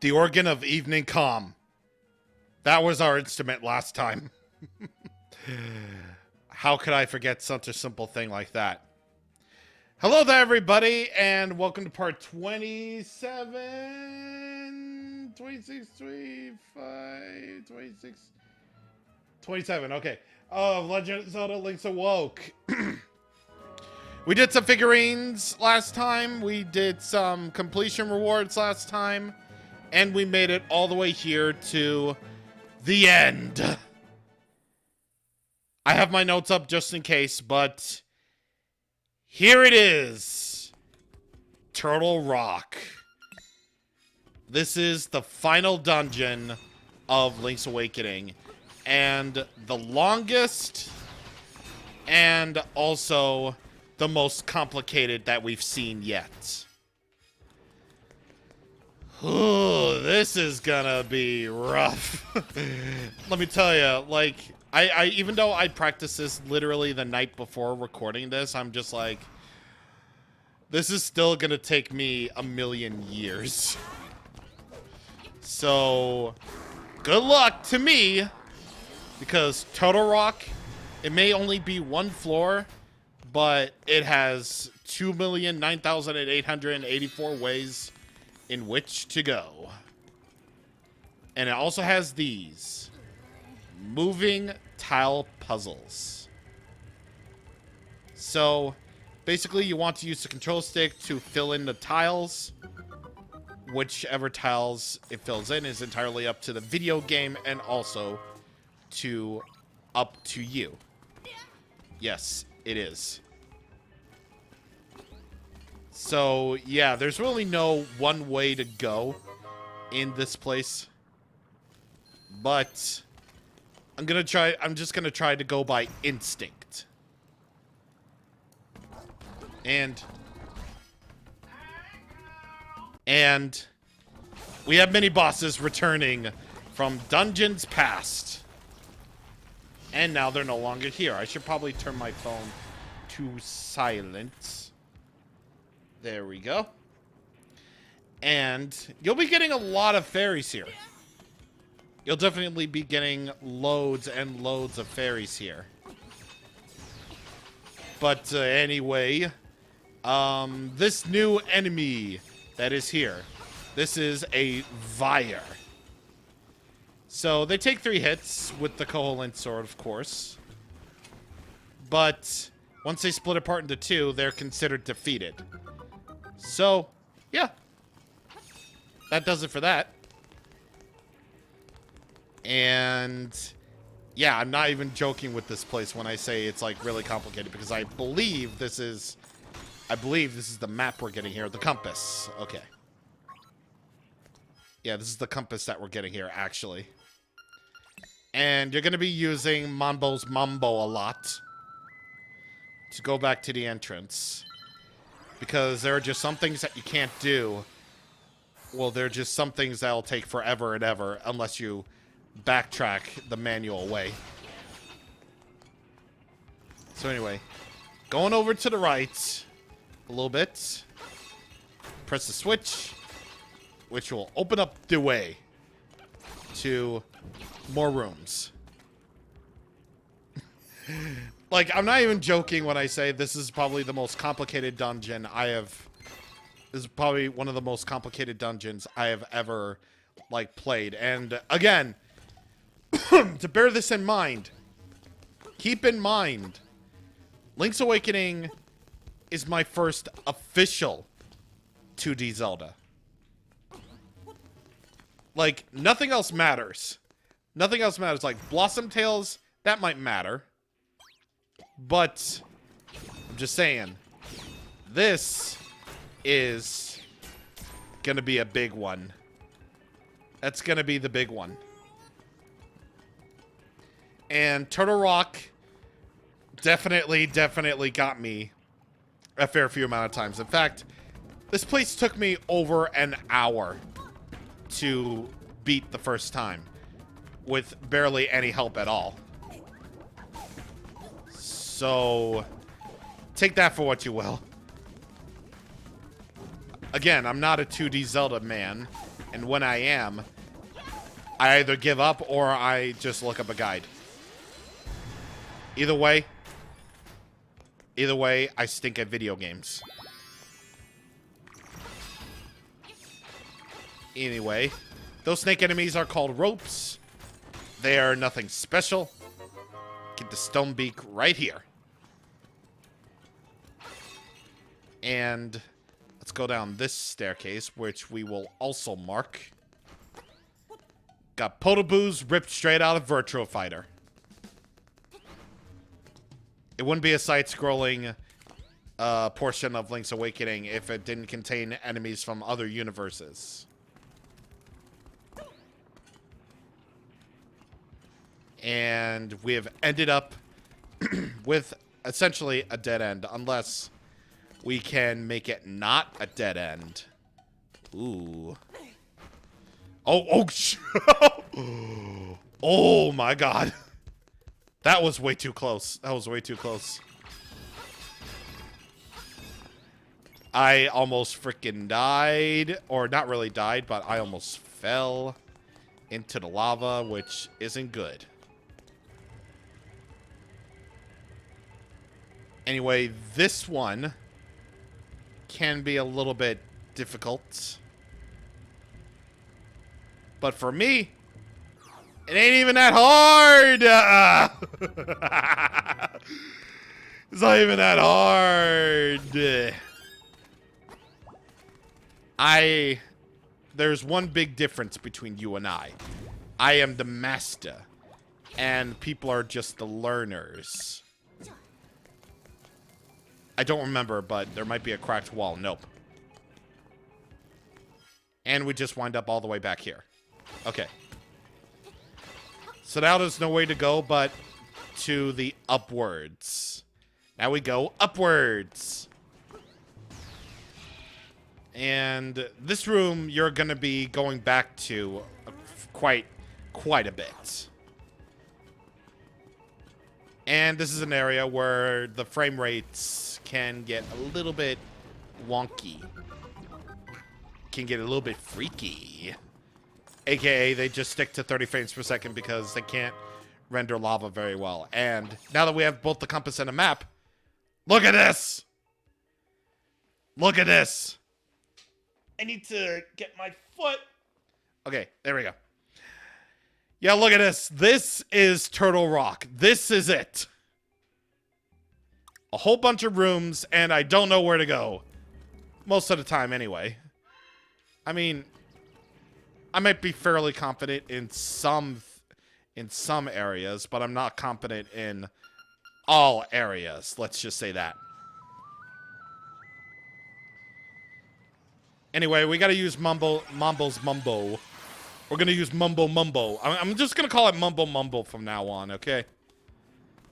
The organ of evening calm. That was our instrument last time. How could I forget such a simple thing like that? Hello there, everybody, and welcome to part 27, 26, 25, 26, 27, okay, of Legend of Zelda Link's Awoke. We did some figurines last time, we did some completion rewards last time, and we made it all the way here to the end. I have my notes up just in case, but here it is. Turtle Rock. This is the final dungeon of Link's Awakening, and the longest, and also the most complicated that we've seen yet. Ooh, this is gonna be rough. Let me tell you, like, I even though I practiced this literally the night before recording this, I'm just like, this is still gonna take me a million years. So, good luck to me, because Turtle Rock, it may only be one floor, but it has 2,009,884 ways in which to go. And it also has these moving tile puzzles. So basically you want to use the control stick to fill in the tiles. Whichever tiles it fills in is entirely up to the video game and also up to you. Yes, it is. So, yeah, there's really no one way to go in this place. But I'm just gonna try to go by instinct. And we have mini bosses returning from dungeons past. And now they're no longer here. I should probably turn my phone to silent. There we go. And you'll be getting a lot of fairies here. You'll definitely be getting loads and loads of fairies here. But anyway, this new enemy that is here, this is a Vire. So they take 3 hits with the Koholint Sword, of course. But once they split apart into 2, they're considered defeated. So, yeah. That does it for that. And yeah, I'm not even joking with this place when I say it's like really complicated, because I believe this is the map we're getting here, the compass. Okay. Yeah, this is the compass that we're getting here, actually. And you're going to be using Mambo's Mambo a lot to go back to the entrance. Because there are just some things that you can't do. Well, there are just some things that'll take forever and ever unless you backtrack the manual way. So anyway, going over to the right a little bit. Press the switch, which will open up the way to more rooms. Like, I'm not even joking when I say this is probably the most complicated dungeon this is probably one of the most complicated dungeons I have ever, like, played. And, again, to bear this in mind, keep in mind, Link's Awakening is my first official 2D Zelda. Like, nothing else matters. Nothing else matters. Like, Blossom Tales, that might matter. But I'm just saying, this is gonna be a big one. That's gonna be the big one. And Turtle Rock definitely got me a fair few amount of times. In fact, this place took me over an hour to beat the first time with barely any help at all. So, take that for what you will. Again, I'm not a 2D Zelda man. And when I am, I either give up or I just look up a guide. Either way, I stink at video games. Anyway, those snake enemies are called ropes. They are nothing special. Get the stone beak right here. And let's go down this staircase, which we will also mark. Got Potoboos ripped straight out of Virtua Fighter. It wouldn't be a side-scrolling portion of Link's Awakening if it didn't contain enemies from other universes. And we have ended up with essentially a dead end, unless we can make it not a dead end. Ooh. Oh, oh my god. That was way too close. That was way too close. I almost freaking died. Or not really died, but I almost fell into the lava, which isn't good. Anyway, this one can be a little bit difficult. But for me, it ain't even that hard. It's not even that hard. There's one big difference between you and I. I am the master, and people are just the learners. I don't remember, but there might be a cracked wall. Nope. And we just wind up all the way back here. Okay. So now there's no way to go but to the upwards. Now we go upwards. And this room you're going to be going back to quite a bit. And this is an area where the frame rates can get a little bit wonky. Can get a little bit freaky. AKA, they just stick to 30 frames per second because they can't render lava very well. And now that we have both the compass and a map, look at this! Look at this! I need to get my foot. Okay, there we go. Yeah, look at this. This is Turtle Rock. This is it. A whole bunch of rooms, and I don't know where to go. Most of the time, anyway. I mean, I might be fairly confident in some areas, but I'm not confident in all areas. Let's just say that. Anyway, we gotta use Mambo's Mumbo. We're gonna use Mumbo Mumbo. I'm just gonna call it Mumbo Mumbo from now on, okay?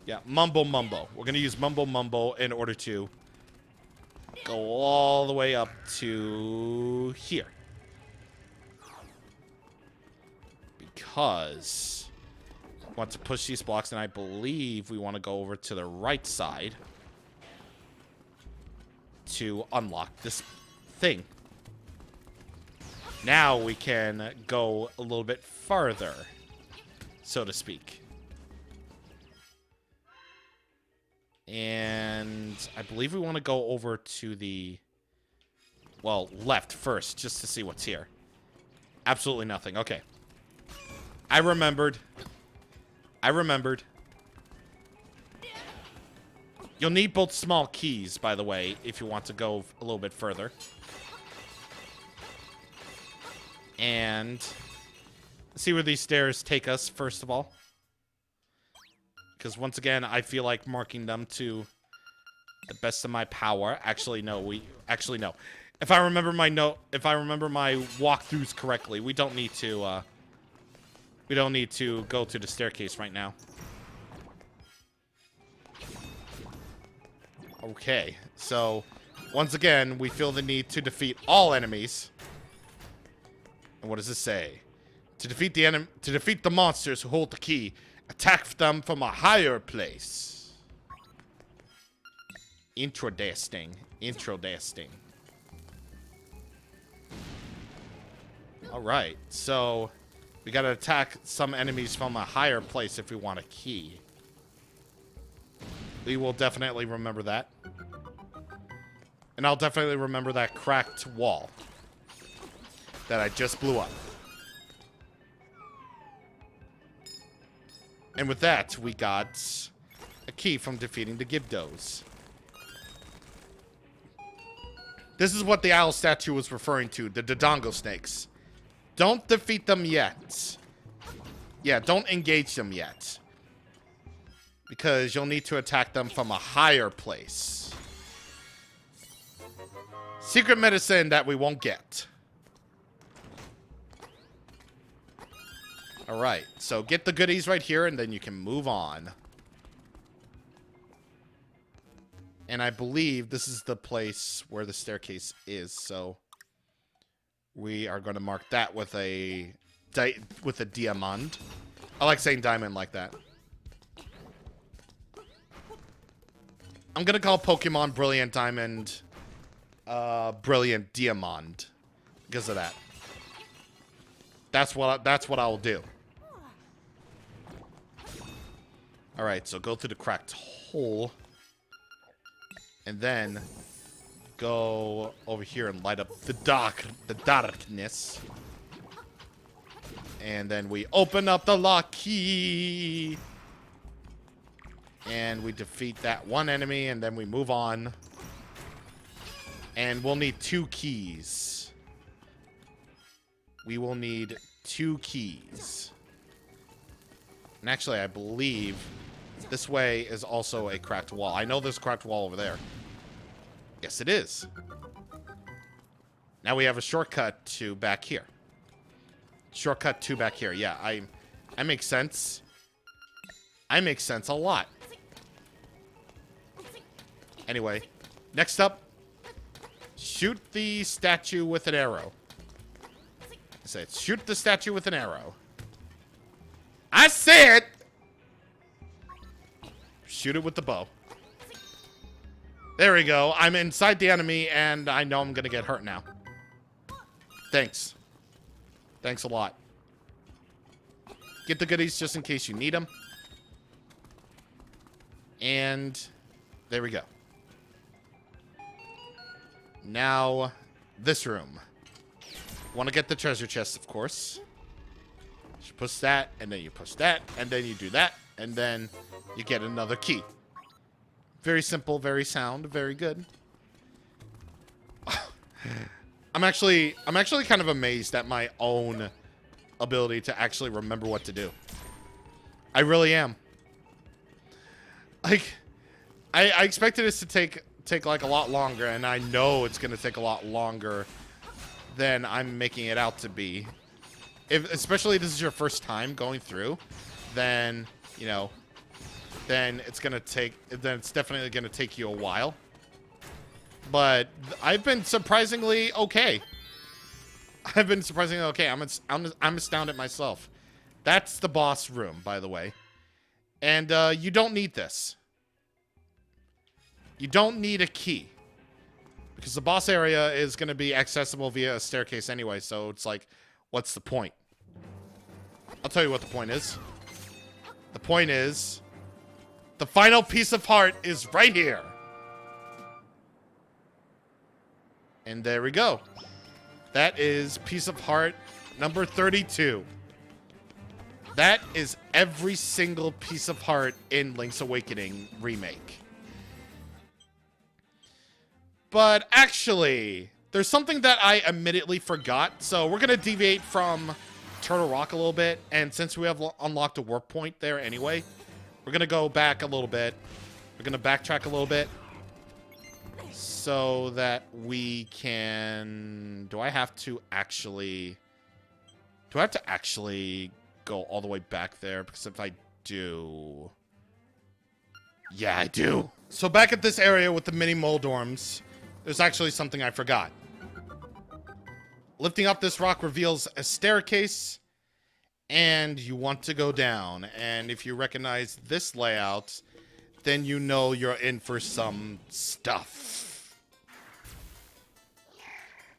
Yeah, Mumbo Mumbo. We're gonna use Mumbo Mumbo in order to go all the way up to here. Because we want to push these blocks, and I believe we want to go over to the right side to unlock this thing. Now we can go a little bit farther, so to speak. And I believe we want to go over to the, well, left first, just to see what's here. Absolutely nothing. Okay. I remembered. You'll need both small keys, by the way, if you want to go a little bit further. And let's see where these stairs take us, first of all. Because once again, I feel like marking them to the best of my power. Actually, no. No. If I remember my walkthroughs correctly, we don't need to go to the staircase right now. Okay, so once again, we feel the need to defeat all enemies. And what does this say? To defeat the monsters who hold the key, attack them from a higher place. Interesting. Alright, so we gotta attack some enemies from a higher place if we want a key. We will definitely remember that. And I'll definitely remember that cracked wall that I just blew up. And with that, we got a key from defeating the Gibdos. This is what the owl statue was referring to, the Dodongo snakes. Don't defeat them yet. Yeah, don't engage them yet. Because you'll need to attack them from a higher place. Secret medicine that we won't get. Alright, so get the goodies right here and then you can move on. And I believe this is the place where the staircase is, so we are going to mark that with a diamond. I like saying diamond like that. I'm going to call Pokemon Brilliant Diamond Brilliant Diamond because of that. That's what I'll do. All right, so go through the cracked hole. And then go over here and light up the darkness. And then we open up the lock key. And we defeat that one enemy, and then we move on. And we'll need 2 keys. We will need 2 keys. And actually, I believe this way is also a cracked wall. I know there's a cracked wall over there. Yes, it is. Now we have a shortcut to back here. Shortcut to back here. Yeah, I make sense. I make sense a lot. Anyway, next up, shoot the statue with an arrow. I said, shoot the statue with an arrow. I said, shoot it with the bow. There we go. I'm inside the enemy, and I know I'm going to get hurt now. Thanks. Thanks a lot. Get the goodies just in case you need them. And there we go. Now, this room. Want to get the treasure chest, of course. You push that, and then you push that, and then you do that, and then you get another key. Very simple, very sound, very good. I'm actually kind of amazed at my own ability to actually remember what to do. I really am. Like, I expected this to take like a lot longer, and I know it's gonna take a lot longer than I'm making it out to be. Especially if this is your first time going through, then, you know, then it's definitely gonna take you a while. But I've been surprisingly okay. I'm astounded myself. That's the boss room, by the way. And you don't need this. You don't need a key. Because the boss area is going to be accessible via a staircase anyway, so it's like, what's the point? I'll tell you what the point is. The point is, the final piece of heart is right here. And there we go. That is piece of heart number 32. That is every single piece of heart in Link's Awakening remake. But actually, there's something that I immediately forgot. So we're going to deviate from Turtle Rock a little bit. And since we have unlocked a warp point there anyway, we're going to go back a little bit. We're going to backtrack a little bit. So that we can... Do I have to actually go all the way back there? Because if I do... Yeah, I do. So back at this area with the mini Moldorms, there's actually something I forgot. Lifting up this rock reveals a staircase, and you want to go down. And if you recognize this layout, then you know you're in for some stuff.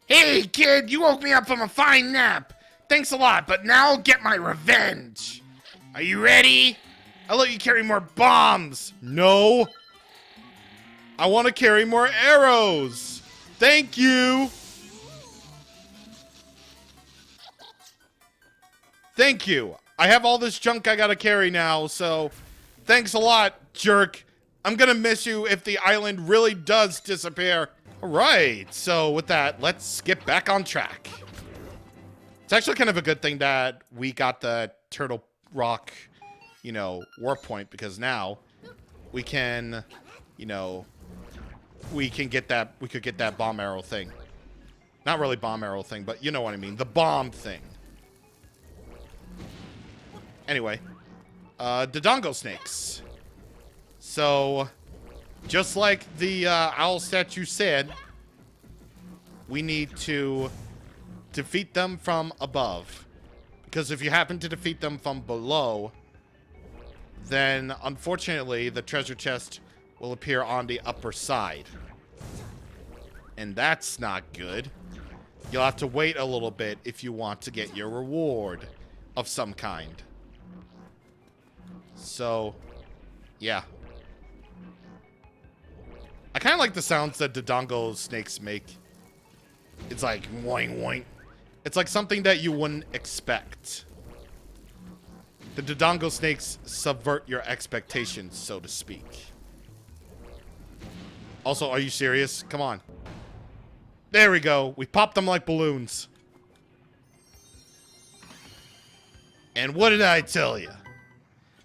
Hey, kid, you woke me up from a fine nap. Thanks a lot, but now I'll get my revenge. Are you ready? I'll let you carry more bombs. No. I want to carry more arrows. Thank you. Thank you. I have all this junk I gotta carry now, so thanks a lot, jerk. I'm gonna miss you if the island really does disappear. All right, so with that, let's get back on track. It's actually kind of a good thing that we got the Turtle Rock, you know, warp point, because now we can, you know, we could get that bomb arrow thing. Not really bomb arrow thing, but you know what I mean, the bomb thing. Anyway, Dodongo snakes. So, just like the owl statue said, we need to defeat them from above. Because if you happen to defeat them from below, then unfortunately the treasure chest will appear on the upper side. And that's not good. You'll have to wait a little bit if you want to get your reward of some kind. So, yeah. I kind of like the sounds that Dodongo snakes make. It's like, woing, woing. It's like something that you wouldn't expect. The Dodongo snakes subvert your expectations, so to speak. Also, are you serious? Come on. There we go. We popped them like balloons. And what did I tell you?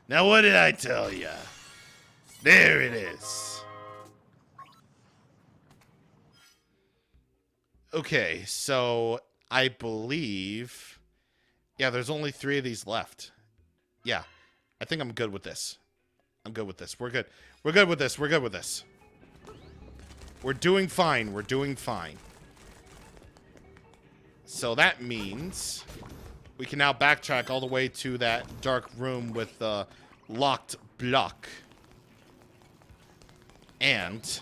Now, what did I tell you? There it is. Okay, so I believe... Yeah, there's only 3 of these left. Yeah, I think I'm good with this. I'm good with this. We're good. We're good with this. We're good with this. We're doing fine. We're doing fine. So that means we can now backtrack all the way to that dark room with the locked block. And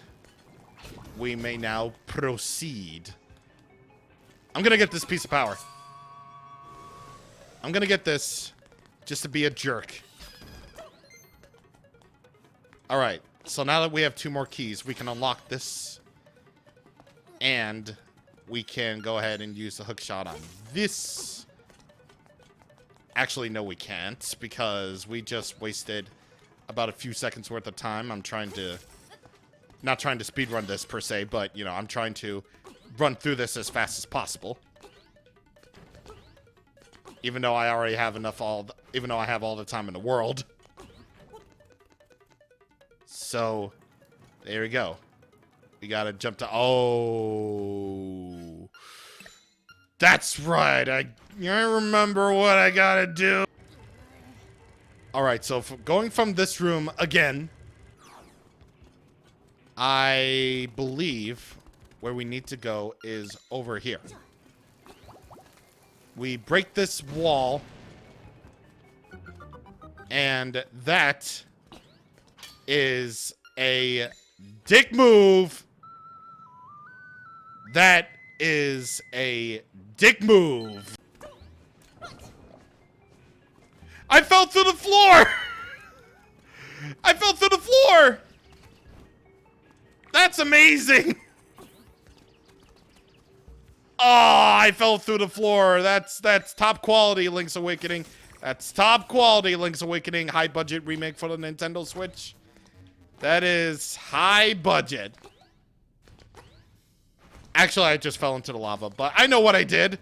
we may now proceed. I'm gonna get this piece of power. I'm gonna get this just to be a jerk. Alright, so now that we have 2 more keys, we can unlock this. And we can go ahead and use the hook shot on this. Actually, no, we can't, because we just wasted about a few seconds worth of time. I'm trying to... Not trying to speedrun this, per se, but, you know, I'm trying to run through this as fast as possible. Even though I already have enough even though I have all the time in the world. So, there we go. We gotta jump to... Oh... That's right, I remember what I gotta do. Alright, so going from this room again, I believe where we need to go is over here. We break this wall, and that is a dick move. That is a dick move. I fell through the floor. I fell through the floor. That's amazing. Oh, I fell through the floor. That's top quality Link's Awakening. That's top quality Link's Awakening. High budget remake for the Nintendo Switch. That is high budget. Actually, I just fell into the lava, but I know what I did.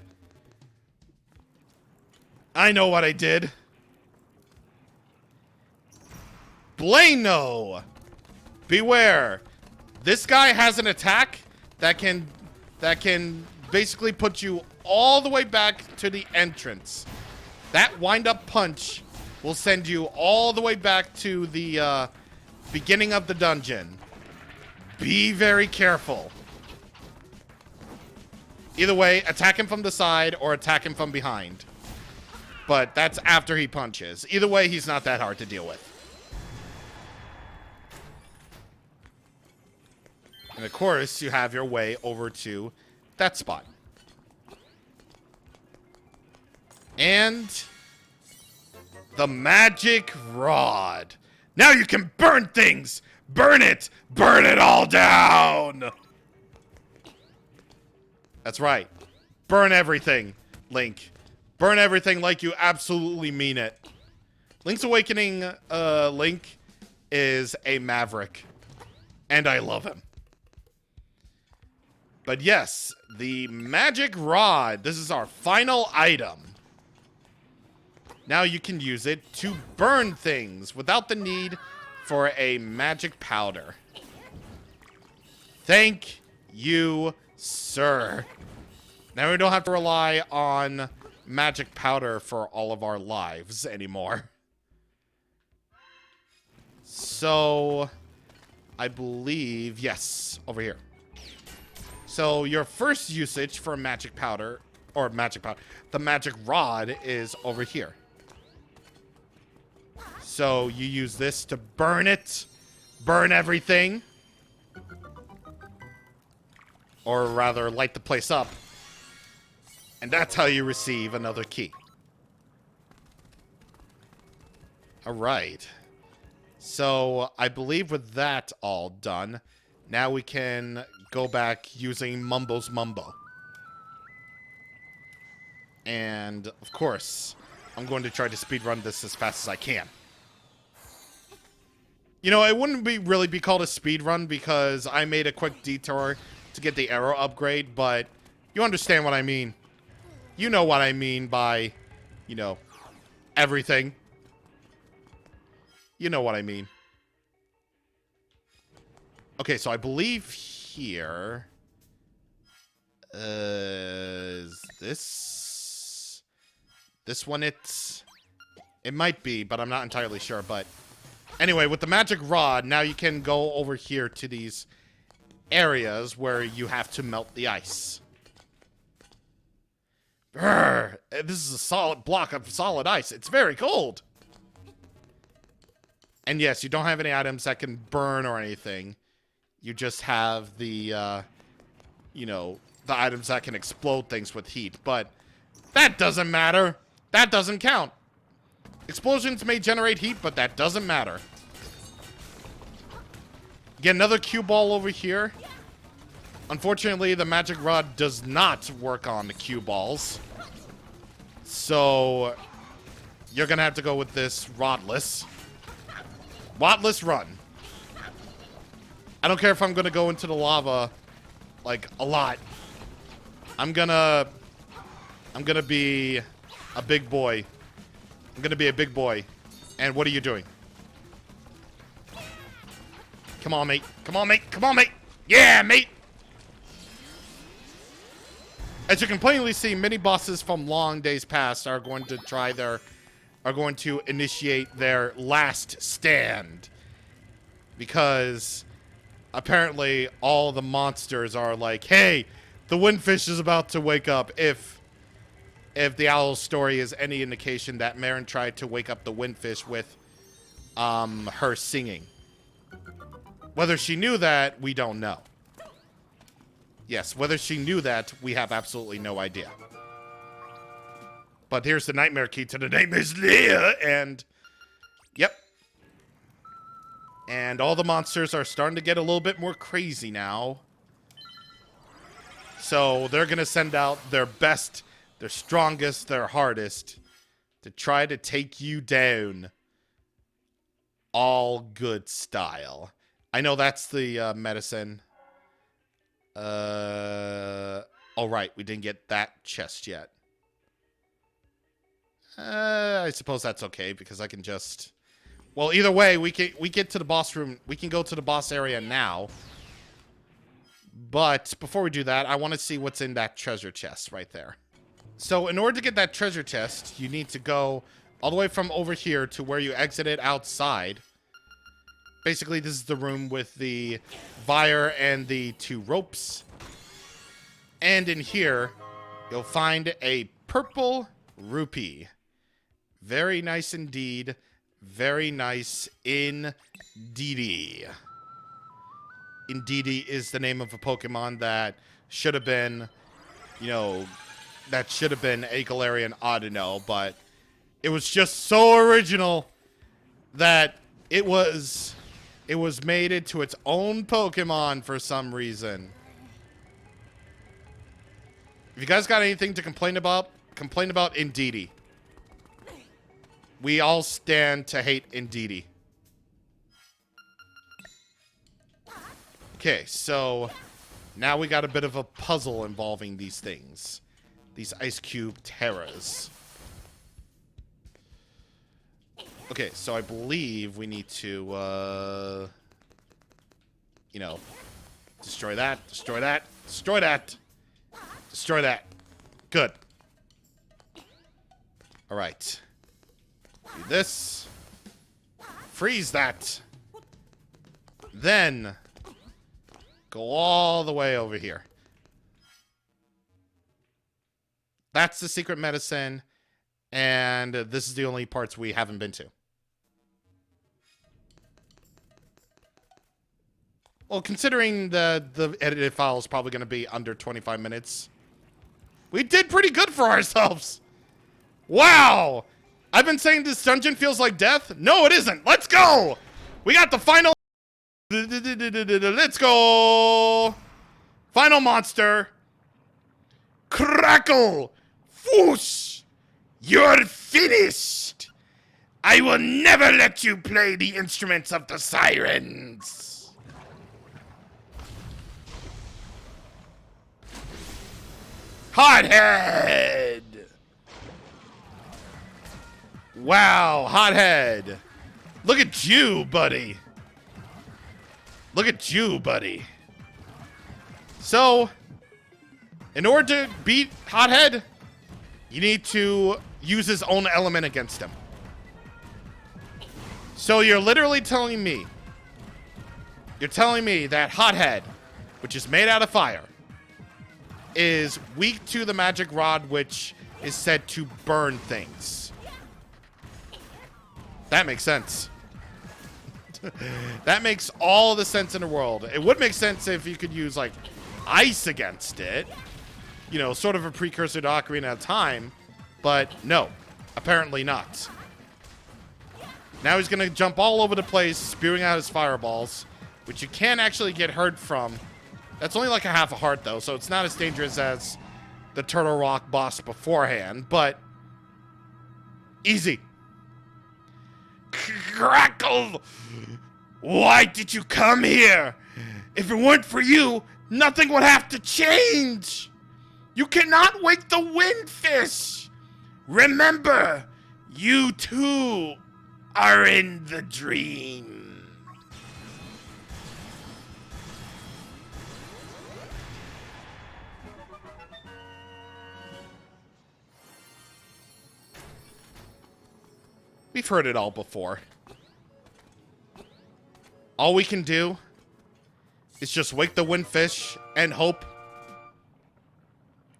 I know what I did. Blano! Beware. This guy has an attack that can basically put you all the way back to the entrance. That wind-up punch will send you all the way back to the beginning of the dungeon. Be very careful. Either way, attack him from the side or attack him from behind. But that's after he punches. Either way, he's not that hard to deal with. And of course, you have your way over to that spot. And the magic rod. Now you can burn things. Burn it. Burn it all down. That's right. Burn everything, Link. Burn everything like you absolutely mean it. Link's Awakening, Link is a maverick. And I love him. But yes, the magic rod. This is our final item. Now you can use it to burn things without the need for a magic powder. Thank you, sir. Now we don't have to rely on magic powder for all of our lives anymore. So, I believe, yes, over here. So your first usage for magic powder, or magic powder, the magic rod is over here. So you use this to burn it, burn everything. Or rather, light the place up. And that's how you receive another key. Alright. So, I believe with that all done, now we can go back using Mumbo's Mumbo. And, of course, I'm going to try to speedrun this as fast as I can. You know, it wouldn't really be called a speedrun because I made a quick detour to get the arrow upgrade, but you understand what I mean. You know what I mean by, you know, everything. You know what I mean. Okay, so I believe here... is this... this one it might be, but I'm not entirely sure, but... Anyway, with the magic rod, now you can go over here to these areas where you have to melt the ice. Brr, this is a solid block of solid ice. It's very cold. And yes, you don't have any items that can burn or anything. You just have the, you know, the items that can explode things with heat. But that doesn't matter. That doesn't count. Explosions may generate heat, but that doesn't matter. Get another cue ball over here. Unfortunately, the magic rod does not work on the cue balls. So, you're gonna have to go with this rodless. Rodless run. I don't care if I'm gonna go into the lava, like, a lot. I'm gonna be a big boy. I'm gonna be a big boy. And what are you doing? Come on, mate. Come on, mate. Come on, mate. Yeah, mate. As you can plainly see, many bosses from long days past are going to initiate their last stand. Because apparently all the monsters are like, hey, the windfish is about to wake up. If the owl's story is any indication, that Marin tried to wake up the windfish with her singing. Whether she knew that, we don't know. Yes, whether she knew that, we have absolutely no idea. But here's the nightmare key to the Nightmare's Lair, and... yep. And all the monsters are starting to get a little bit more crazy now. So they're going to send out their best, their strongest, their hardest to try to take you down. All good style. I know that's the medicine. Oh, right. We didn't get that chest yet. I suppose that's okay because I can just... well, either way, we get to the boss room. We can go to the boss area now. But before we do that, I want to see what's in that treasure chest right there. So in order to get that treasure chest, you need to go all the way from over here to where you exited outside. Basically, this is the room with the wire and the 2 ropes. And in here, you'll find a purple rupee. Very nice indeed. Very nice indeedy. Indeedy is the name of a Pokemon that should have been, you know, that should have been a Galarian Audino, but it was just so original that it was made into its own Pokemon for some reason. If you guys got anything to complain about Indeedee. We all stand to hate Indeedee. Okay, so now we got a bit of a puzzle involving these things. These Ice Cube Terras. Okay, so I believe we need to, you know, destroy that, destroy that, destroy that, destroy that. Good. All right. Do this. Freeze that. Then go all the way over here. That's the secret medicine, and this is the only parts we haven't been to. Well, considering the edited file is probably going to be under 25 minutes, we did pretty good for ourselves. Wow! I've been saying this dungeon feels like death. No, it isn't. Let's go! We got the final... Let's go! Final monster. Crackle! Whoosh! You're finished! I will never let you play the instruments of the sirens! Hothead! Wow, Hothead! Look at you, buddy! Look at you, buddy! So, in order to beat Hothead, you need to use his own element against him. So you're literally telling me, that Hothead, which is made out of fire, is weak to the magic rod, which is said to burn things. That makes sense. That makes all the sense in the world. It would make sense if you could use, like, ice against it. You know, sort of a precursor to Ocarina of Time. But no, apparently not. Now he's going to jump all over the place, spewing out his fireballs, which you can actually get hurt from. That's only like a half a heart, though, so it's not as dangerous as the Turtle Rock boss beforehand, but easy. Crackle! Why did you come here? If it weren't for you, nothing would have to change. You cannot wake the windfish. Remember, you too are in the dream. We've heard it all before. All we can do is just wake the windfish and hope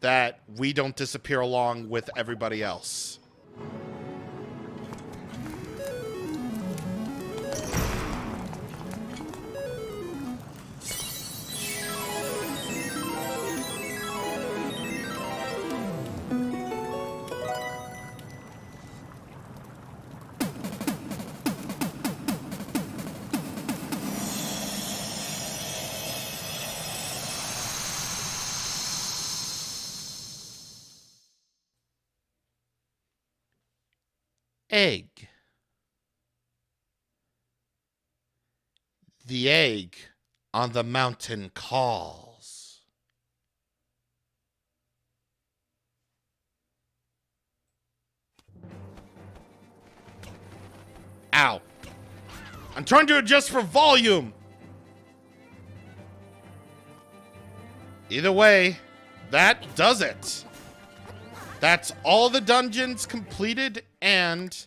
that we don't disappear along with everybody else. Egg. The egg on the mountain calls. Ow. I'm trying to adjust for volume. Either way, that does it. That's all the dungeons completed and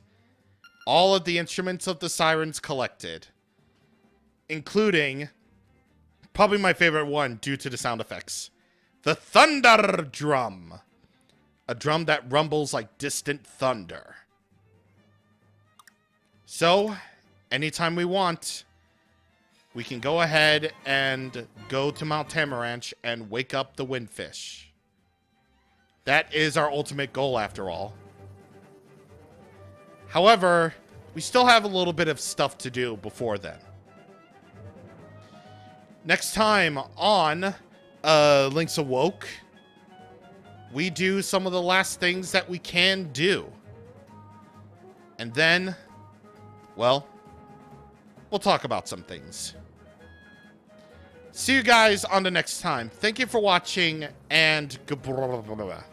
all of the instruments of the sirens collected. Including, probably my favorite one due to the sound effects, the Thunder Drum. A drum that rumbles like distant thunder. So, anytime we want, we can go ahead and go to Mount Tamaranch and wake up the windfish. That is our ultimate goal, after all. However, we still have a little bit of stuff to do before then. Next time on Link's Awoke, we do some of the last things that we can do. And then, well, we'll talk about some things. See you guys on the next time. Thank you for watching, and goodbye.